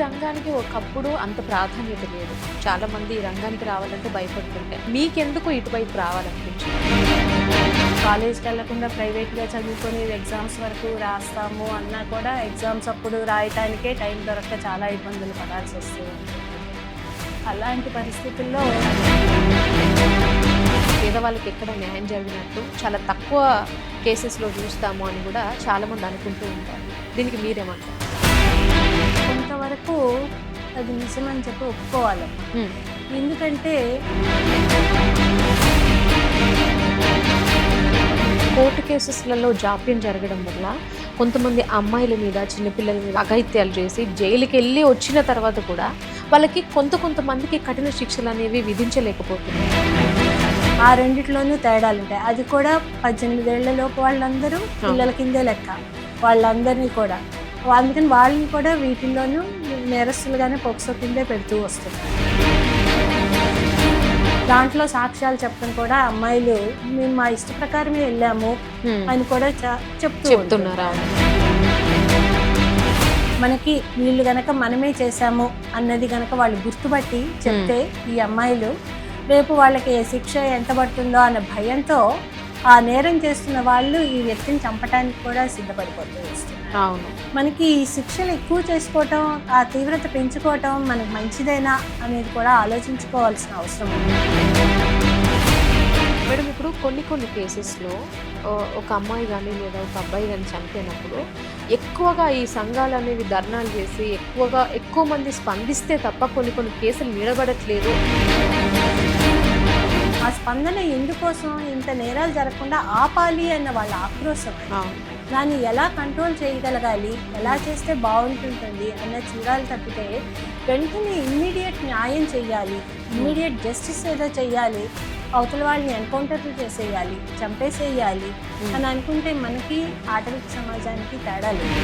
రంగానికి ఒకప్పుడు అంత ప్రాధాన్యత లేదు. చాలా మంది ఈ రంగానికి రావాలంటే భయపడుతుంటే మీకెందుకు ఇటువైపు రావాలనిపించింది? కాలేజ్కి వెళ్లకుండా ప్రైవేట్గా చదువుకొని ఎగ్జామ్స్ వరకు రాస్తాము అన్నా కూడా ఎగ్జామ్స్ అప్పుడు రాయటానికే టైం దొరక్క చాలా ఇబ్బందులు పడాల్సి వస్తుంది. అలాంటి పరిస్థితుల్లో పేదవాళ్ళకి ఎక్కడ న్యాయం జరిగినట్టు చాలా తక్కువ కేసెస్లో చూస్తాము అని కూడా చాలామంది అనుకుంటూ ఉంటారు. దీనికి మీరేమంటారు? కొంతవరకు అది నిజమని చెప్పి ఒప్పుకోవాలి. ఎందుకంటే కోర్టు కేసెస్లలో జాప్యం జరగడం వల్ల కొంతమంది అమ్మాయిల మీద చిన్నపిల్లల మీద అఘాయిత్యాలు చేసి జైలుకి వెళ్ళి వచ్చిన తర్వాత కూడా వాళ్ళకి కొంతమందికి కఠిన శిక్షలు అనేవి విధించలేకపోతున్నారు. ఆ రెండిట్లోనూ తేడాలు ఉంటాయి. అది కూడా 18 ఏళ్లలోపు వాళ్ళందరూ పిల్లల కిందే లెక్క, వాళ్ళందరినీ కూడా. అందుకని వాళ్ళని కూడా వీటిల్లోనూ నేరస్తులుగానే పోక్సో కిందే పెడుతూ వస్తున్నారు. దాంట్లో సాక్ష్యాలు చెప్పడం కూడా అమ్మాయిలు మేము మా ఇష్ట ప్రకారమే వెళ్ళాము అని కూడా చెప్తున్నారు. మనకి వీళ్ళు గనక మనమే చేశాము అన్నది గనక వాళ్ళు గుర్తుపట్టి చెప్తే ఈ అమ్మాయిలు రేపు వాళ్ళకి ఏ శిక్ష ఎంత పడుతుందో అన్న భయంతో ఆ నేరం చేస్తున్న వాళ్ళు ఈ వ్యక్తిని చంపడానికి కూడా సిద్ధపడిపోతూ వస్తున్నారు. మనకి ఈ శిక్షలు ఎక్కువ చేసుకోవటం, ఆ తీవ్రత పెంచుకోవటం మనకు మంచిదేనా అనేది కూడా ఆలోచించుకోవాల్సిన అవసరం ఉంది. మేడం, ఇప్పుడు కొన్ని కేసెస్లో ఒక అమ్మాయి కానీ లేదా ఒక అబ్బాయి కానీ చనిపోయినప్పుడు ఎక్కువగా ఈ సంఘాలు అనేవి ధర్నాలు చేసి ఎక్కువ మంది స్పందిస్తే తప్ప కొన్ని కేసులు నిలబడట్లేదు. ఆ స్పందన ఎందుకోసం? ఇంత నేరాలు జరగకుండా ఆపాలి అన్న వాళ్ళ ఆక్రోశం. దాన్ని ఎలా కంట్రోల్ చేయగలగాలి, ఎలా చేస్తే బాగుంటుంటుంది అన్న చూడాలి తప్పితే వెంటనే ఇమ్మీడియట్ న్యాయం చేయాలి, ఇమ్మీడియట్ జస్టిస్ ఏదో చేయాలి, అవతల వాళ్ళని ఎన్కౌంటర్లు చేసేయాలి, చంపేసేయాలి అని అనుకుంటే మనకి ఆటవిక సమాజానికి తేడా లేదు.